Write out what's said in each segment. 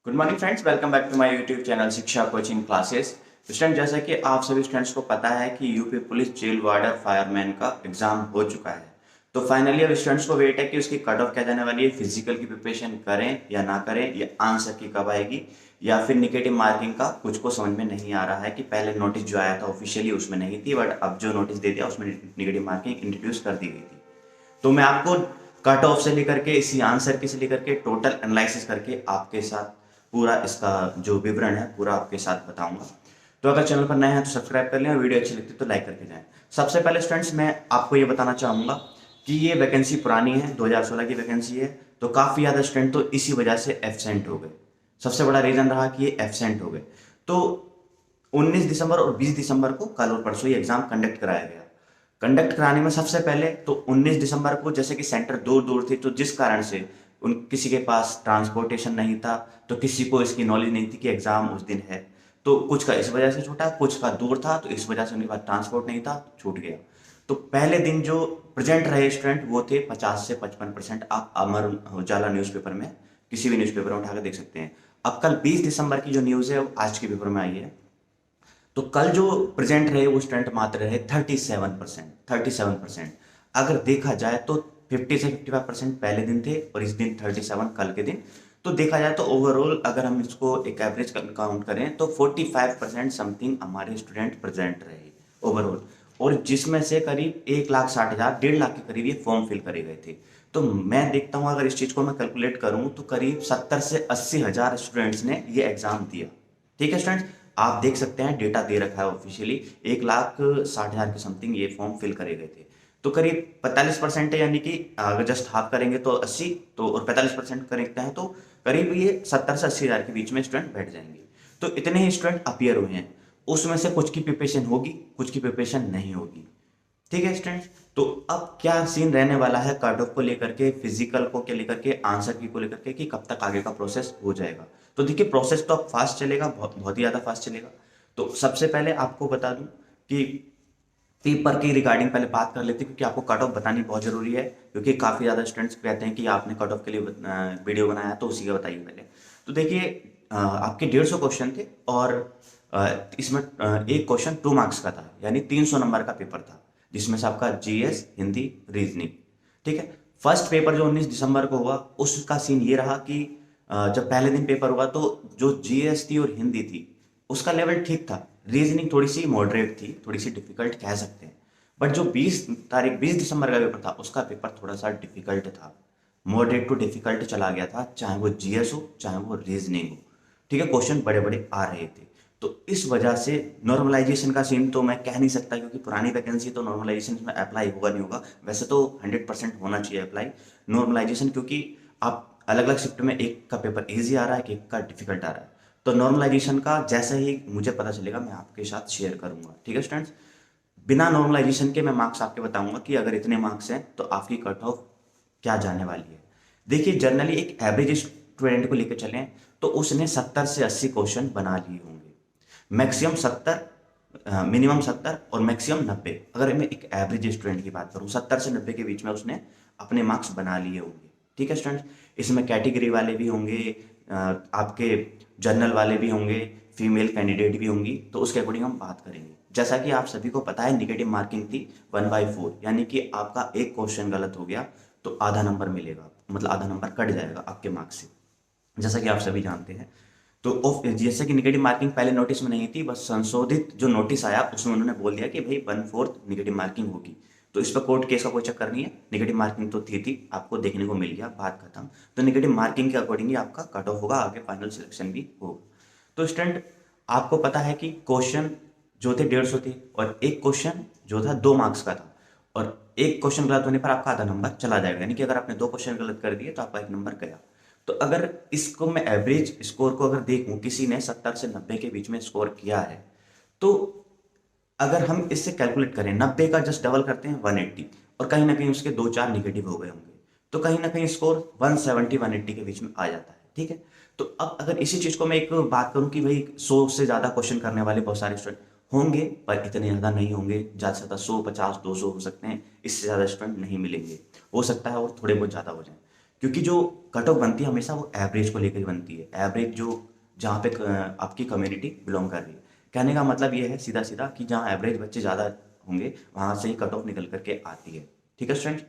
Good morning friends, welcome back to my YouTube channel Shiksha coaching classes. Student, जैसा कि आप सभी स्टूडेंट्स को पता है कि UP police jail warder fireman का एग्जाम हो चुका है। तो फाइनली अब स्टूडेंट्स को वेट है कि उसकी कट ऑफ क्या जाने वाली है, फिजिकल की प्रिपरेशन करें या ना करें, या आंसर की कब आएगी, या फिर निगेटिव मार्किंग का कुछ को समझ में नहीं आ रहा है कि पहले नोटिस जो आया था ऑफिशियली उसमें नहीं थी, बट अब जो नोटिस दे दिया उसमें निगेटिव मार्किंग इंट्रोड्यूस कर दी गई थी। तो मैं आपको कट ऑफ से लेकर के इसी आंसर की से लेकर के टोटल एनालिसिस करके आपके साथ पूरा इसका जो विवरण है पूरा आपके साथ बताऊंगा। तो अगर चैनल पर नए हैं तो सब्सक्राइब कर लें और वीडियो अच्छी लगती है तो लाइक करके जाएं। सबसे पहले स्टूडेंट्स, मैं आपको ये बताना चाहूँगा कि ये वैकेंसी पुरानी है, 2016 की वैकेंसी है। तो काफ़ी ज़्यादा स्टूडेंट तो इसी वजह से एब्सेंट हो गए। सबसे बड़ा रीज़न रहा कि ये एब्सेंट हो गए। तो 19 दिसंबर और 20 दिसंबर को कल और परसों ये एग्ज़ाम कंडक्ट कराया गया। कंडक्ट कराने में सबसे पहले तो 19 दिसंबर को जैसे कि सेंटर दूर दूर थे, तो जिस कारण से उन किसी के पास ट्रांसपोर्टेशन नहीं था, तो किसी को इसकी नॉलेज नहीं थी कि एग्ज़ाम उस दिन है। तो कुछ का इस वजह से छूटा, कुछ का दूर था तो इस वजह से उनके पास ट्रांसपोर्ट नहीं था, छूट गया। तो पहले दिन जो प्रेजेंट रहे स्टूडेंट वो थे 50 से 55%। आप अमर उजाला न्यूज़पेपर में किसी भी न्यूज़पेपर में उठा कर देख सकते हैं। अब कल 20 दिसंबर की जो न्यूज़ है वो आज के पेपर में आई है। तो कल जो प्रेजेंट रहे वो स्टूडेंट मात्र रहे 37%। अगर देखा जाए तो 50 से 55% पहले दिन थे और इस दिन 37 कल के दिन। तो देखा जाए तो ओवरऑल अगर हम इसको एक एवरेज काउंट करें तो 45% समथिंग हमारे स्टूडेंट प्रेजेंट रहे ओवरऑल। और जिसमें से करीब 1,60,000 1,50,000 के करीब ये फॉर्म फिल करे गए थे। तो मैं देखता हूँ अगर इस चीज़ को मैं कैलकुलेट करूँ तो करीब 70 से 80,000 स्टूडेंट्स ने ये एग्ज़ाम दिया। ठीक है स्टूडेंट्स, आप देख सकते हैं डेटा दे रखा है ऑफिशियली, 1,60,000 के समथिंग ये फॉर्म फिल करे गए थे। तो करीब 45% है, यानी कि अगर जस्ट हाफ करेंगे तो 80, तो और 45% करते हैं तो करीब ये 70 से 80,000 के बीच में स्टूडेंट बैठ जाएंगे। तो इतने ही स्टूडेंट अपीयर हुए हैं। उसमें से कुछ की प्रिपरेशन होगी, कुछ की प्रिपरेशन नहीं होगी। ठीक है स्टूडेंट्स, तो अब क्या सीन रहने वाला है कट ऑफ को लेकर के, फिजिकल को क्या लेकर के, आंसर की को लेकर के, कि कब तक आगे का प्रोसेस हो जाएगा। तो देखिए प्रोसेस तो अब फास्ट चलेगा, बहुत बहुत ही ज़्यादा फास्ट चलेगा। तो सबसे पहले आपको बता दूं कि पेपर की रिगार्डिंग पहले बात कर लेते हैं, क्योंकि आपको कट ऑफ बतानी बहुत ज़रूरी है। क्योंकि काफ़ी ज़्यादा स्टूडेंट्स कहते हैं कि आपने कट ऑफ के लिए वीडियो बनाया, तो उसी का बताइए पहले। तो देखिए आपके 150 क्वेश्चन थे और इसमें एक क्वेश्चन 2 मार्क्स का था, यानी 300 नंबर का पेपर था, जिसमें से आपका जीएस, हिंदी, रीजनिंग। ठीक है। फर्स्ट पेपर जो 19 दिसंबर को हुआ उसका सीन ये रहा कि जब पहले दिन पेपर हुआ तो जो जीएस थी और हिंदी थी उसका लेवल ठीक था। रीजनिंग थोड़ी सी मॉडरेट थी, थोड़ी सी डिफिकल्ट कह सकते हैं। बट जो 20 दिसंबर का पेपर था उसका पेपर थोड़ा सा डिफिकल्ट था, मॉडरेट टू डिफिकल्ट चला गया था, चाहे वो जीएस हो चाहे वो रीजनिंग हो। ठीक है, क्वेश्चन बड़े बड़े आ रहे थे। तो इस वजह से नॉर्मलाइजेशन का सीन तो मैं कह नहीं सकता, क्योंकि पुरानी वैकेंसी तो नॉर्मलाइजेशन में अप्लाई होगा नहीं होगा। वैसे तो 100% होना चाहिए अप्लाई नॉर्मलाइजेशन, क्योंकि आप अलग अलग शिफ्ट में एक का पेपर इजी आ रहा है, एक का डिफिकल्ट आ रहा है। तो नॉर्मलाइजेशन का जैसे ही मुझे पता चलेगा मैं आपके साथ शेयर करूंगा। ठीक है स्टूडेंट्स, बिना नॉर्मलाइजेशन के मैं मार्क्स आपके बताऊंगा कि अगर इतने मार्क्स हैं तो आपकी कट ऑफ क्या जाने वाली है। देखिए जनरली एक एवरेज स्टूडेंट को लेकर चलें तो उसने 70 से 80 क्वेश्चन बना लिए होंगे। मैक्सिमम 70, मिनिमम 70 और मैक्सिमम 90। अगर मैं एक एवरेज स्टूडेंट की बात करूं 70 से 90 के बीच में उसने अपने मार्क्स बना लिए होंगे। ठीक है स्टूडेंट्स, इसमें कैटेगरी वाले भी होंगे, आपके जनरल वाले भी होंगे, फीमेल कैंडिडेट भी होंगी, तो उसके अकॉर्डिंग हम बात करेंगे। जैसा कि आप सभी को पता है निगेटिव मार्किंग थी 1/4, यानी कि आपका एक क्वेश्चन गलत हो गया तो आधा नंबर मिलेगा, मतलब आधा नंबर कट जाएगा आपके मार्क्स से, जैसा कि आप सभी जानते हैं। तो जैसे कि निगेटिव मार्किंग पहले नोटिस में नहीं थी, बस संशोधित जो नोटिस आया उसमें उन्होंने बोल दिया कि भाई 1/4 निगेटिव मार्किंग होगी। तो इस पर कोर्ट केस का कोई चक्कर नहीं है, निगेटिव मार्किंग तो थी आपको देखने को मिल गया, बात खत्म। तो निगेटिव मार्किंग के अकॉर्डिंग ही आपका कट ऑफ होगा, आगे फाइनल सिलेक्शन भी होगा। तो स्टूडेंट आपको पता है कि क्वेश्चन जो थे 150 थे और एक क्वेश्चन जो था 2 मार्क्स का था, और एक क्वेश्चन गलत होने पर आपका आधा नंबर चला जाएगा, यानी कि अगर आपने 2 क्वेश्चन गलत कर दिए तो आपका 1 नंबर गया। तो अगर इसको मैं एवरेज स्कोर को अगर देखूं, किसी ने 70 से 90 के बीच में स्कोर किया है, तो अगर हम इससे कैलकुलेट करें 90 का जस्ट डबल करते हैं 180, और कहीं ना कहीं उसके 2-4 निगेटिव हो गए होंगे, तो कहीं ना कहीं स्कोर 170-180 के बीच में आ जाता है। ठीक है। तो अब अगर इसी चीज को मैं एक बात करूं कि भाई 100 से ज्यादा क्वेश्चन करने वाले बहुत सारे स्टूडेंट होंगे, पर इतने ज्यादा नहीं होंगे, ज्यादा से ज्यादा 100, 50, 200 हो सकते हैं, इससे ज्यादा स्टूडेंट नहीं मिलेंगे। हो सकता है और थोड़े बहुत ज्यादा हो जाए, क्योंकि जो कट ऑफ बनती है हमेशा वो एवरेज को लेकर बनती है, एवरेज जो जहाँ पे आपकी कम्युनिटी बिलोंग कर रही है। कहने का मतलब ये है सीधा सीधा कि जहाँ एवरेज बच्चे ज़्यादा होंगे वहाँ से ही कट ऑफ निकल करके आती है। ठीक है स्टूडेंट,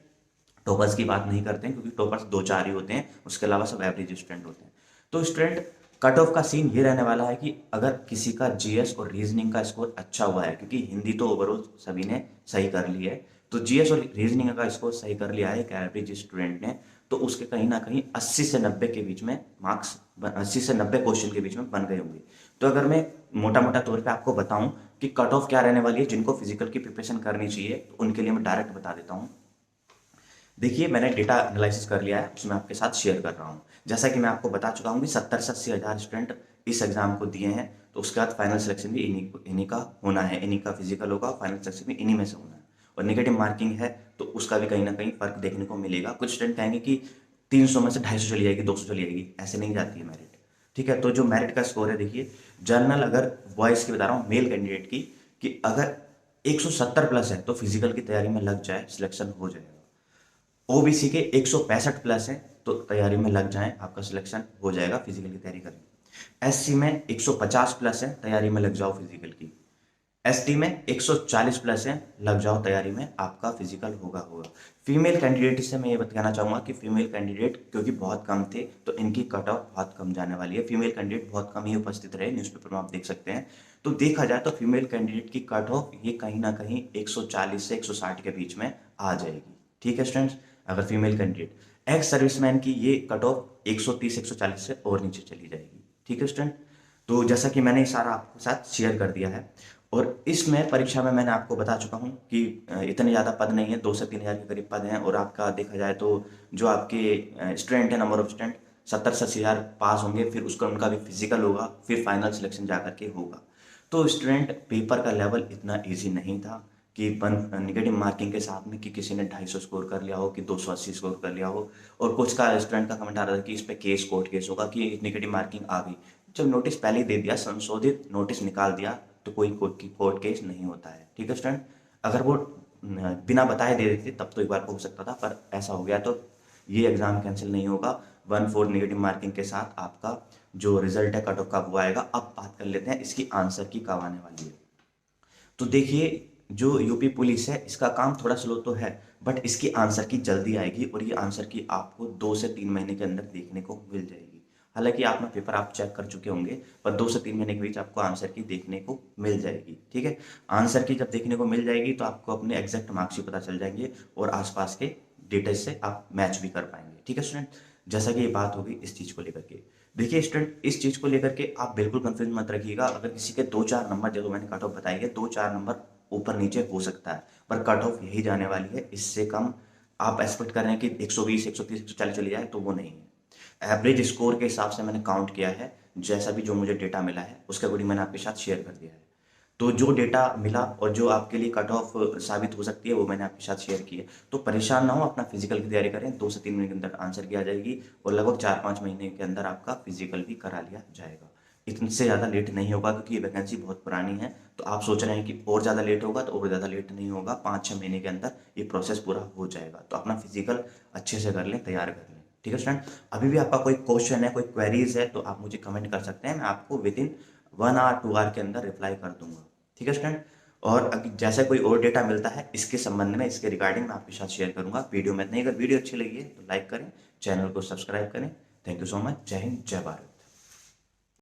टॉपर्स की बात नहीं करते हैं क्योंकि टॉपर्स 2-4 ही होते हैं, उसके अलावा सब एवरेज स्टूडेंट होते हैं। तो स्टूडेंट कट ऑफ का सीन ये रहने वाला है कि अगर किसी का जीएस और रीजनिंग का स्कोर अच्छा हुआ है, क्योंकि हिंदी तो ओवरऑल सभी ने सही कर ली है, तो जीएस और रीजनिंग का स्कोर सही कर लिया है एक एवरेज स्टूडेंट ने, तो उसके कहीं ना कहीं 80 से 90 के बीच में मार्क्स, 80 से 90 क्वेश्चन के बीच में बन गए होंगे। तो अगर मैं मोटा मोटा तौर पे आपको बताऊं कि कट ऑफ क्या रहने वाली है जिनको फिजिकल की प्रिपरेशन करनी चाहिए, तो उनके लिए मैं डायरेक्ट बता देता हूँ। देखिए मैंने डेटा एनालिसिस कर लिया है, उसमें आपके साथ शेयर कर रहा हूँ। जैसा कि मैं आपको बता चुका हूँ कि 70 से 80 हज़ार स्टूडेंट इस एग्जाम को दिए हैं, तो उसके बाद फाइनल सिलेक्शन भी इन्हीं का होना है, इन्हीं का फिजिकल होगा, फाइनल सिलेक्शन भी इन्हीं में से होना है। और नेगेटिव मार्किंग है तो उसका भी कहीं ना कहीं फर्क देखने को मिलेगा। कुछ स्टूडेंट कहेंगे कि 300 में से 250 चली जाएगी, 200 चली जाएगी, ऐसे नहीं जाती है मेरिट। ठीक है, तो जो मेरिट का स्कोर है देखिए, जनरल अगर बॉयज़ की बता रहा हूँ, मेल कैंडिडेट की, कि अगर 170 प्लस है तो फिजिकल की तैयारी में लग जाए, सिलेक्शन हो जाएगा। ओबीसी के 165 प्लस है तो तैयारी में लग जाएं, आपका सिलेक्शन हो जाएगा, फिजिकल की तैयारी करें। एससी में 150 प्लस है, तैयारी में लग जाओ फिजिकल की। एसटी में 140 प्लस है, लग जाओ तैयारी में, आपका फिजिकल होगा। फीमेल कैंडिडेट से मैं ये बताना चाहूँगा कि फीमेल कैंडिडेट क्योंकि बहुत कम थे तो इनकी कट ऑफ बहुत कम जाने वाली है। फीमेल कैंडिडेट बहुत कम ही उपस्थित रहे, न्यूज़पेपर में आप देख सकते हैं। तो देखा जाए तो फीमेल कैंडिडेट की कट ऑफ ये कहीं ना कहीं 140 से 160 के बीच में आ जाएगी। ठीक है स्टूडेंट्स, अगर फीमेल कैंडिडेट एक्स सर्विसमैन की ये कट ऑफ 130-140 से और नीचे चली जाएगी। ठीक है स्टूडेंट, तो जैसा कि मैंने सारा आपके साथ शेयर कर दिया है, और इसमें परीक्षा में मैंने आपको बता चुका हूँ कि इतने ज़्यादा पद नहीं है, 2 से 3 हज़ार के करीब पद हैं। और आपका देखा जाए तो जो आपके स्टूडेंट है, नंबर ऑफ स्टूडेंट 70 से 80 हज़ार पास होंगे, फिर उसका उनका भी फिजिकल होगा, फिर फाइनल सिलेक्शन जा करके होगा। तो स्टूडेंट पेपर का लेवल इतना ईजी नहीं था कि निगेटिव मार्किंग के साथ में कि किसी ने 250 स्कोर कर लिया हो, कि 280 स्कोर कर लिया हो। और कुछ का स्टूडेंट का कमेंट आ रहा था कि इस पे केस कोर्ट केस होगा, कि निगेटिव मार्किंग आ गई। जब नोटिस पहले ही दे दिया, संशोधित नोटिस निकाल दिया, तो कोई कोर्ट केस नहीं होता है। ठीक है स्टूडेंट, अगर वो बिना बताए दे देते तब तो एक बार को हो सकता था, पर ऐसा हो गया तो ये एग्जाम कैंसिल नहीं होगा। 1/4 नेगेटिव मार्किंग के साथ आपका जो रिजल्ट है कट ऑफ कब आएगा। अब बात कर लेते हैं इसकी आंसर की कब आने वाली है। तो देखिए जो यूपी पुलिस है इसका काम थोड़ा स्लो तो है, बट इसकी आंसर की जल्दी आएगी, और ये आंसर की आपको 2 से 3 महीने के अंदर देखने को मिल जाएगी। हालांकि अपना पेपर आप चेक कर चुके होंगे, पर 2 से 3 महीने के बीच आपको आंसर की देखने को मिल जाएगी। ठीक है, आंसर की जब देखने को मिल जाएगी तो आपको अपने एग्जैक्ट मार्क्स भी पता चल जाएंगे, और आसपास के डेटा से आप मैच भी कर पाएंगे। ठीक है स्टूडेंट, जैसा कि ये बात होगी इस चीज़ को लेकर के। देखिए स्टूडेंट, इस चीज़ को लेकर के आप बिल्कुल कंफ्यूज मत रखिएगा। अगर किसी के 2-4 नंबर, जो मैंने कट ऑफ बताई है, 2-4 नंबर ऊपर नीचे हो सकता है, पर कट ऑफ यही जाने वाली है। इससे कम आप एक्सपेक्ट कर रहे हैं कि 120, 130, 140 चली जाए, तो वो नहीं है। एवरेज स्कोर के हिसाब से मैंने काउंट किया है, जैसा भी जो मुझे डेटा मिला है उसके अकॉर्डिंग मैंने आपके साथ शेयर कर दिया है। तो जो डेटा मिला और जो आपके लिए कट ऑफ साबित हो सकती है वो मैंने आपके साथ शेयर की है। तो परेशान ना हो, अपना फिजिकल की तैयारी करें, 2 से 3 महीने के अंदर आंसर की आ जाएगी, और लगभग 4-5 महीने के अंदर आपका फिजिकल भी करा लिया जाएगा। इतने से ज़्यादा लेट नहीं होगा, क्योंकि ये वैकेंसी बहुत पुरानी है। तो आप सोच रहे हैं कि और ज़्यादा लेट होगा, तो और ज़्यादा लेट नहीं होगा, 5-6 महीने के अंदर ये प्रोसेस पूरा हो जाएगा। तो अपना फिजिकल अच्छे से कर लें, तैयार कर लें। ठीक है स्टूडेंट, अभी भी आपका कोई क्वेश्चन है, कोई क्वेरीज है, तो आप मुझे कमेंट कर सकते हैं, मैं आपको विदिन 1 आवर 2 आवर के अंदर रिप्लाई कर दूंगा। ठीक है स्टूडेंट, और जैसा कोई और डेटा मिलता है इसके संबंध में, इसके रिगार्डिंग मैं आपके साथ शेयर करूंगा वीडियो में। नहीं, अगर वीडियो अच्छी लगी है तो लाइक करें, चैनल को सब्सक्राइब करें। Thank you so much. जय हिंद, जय भारत।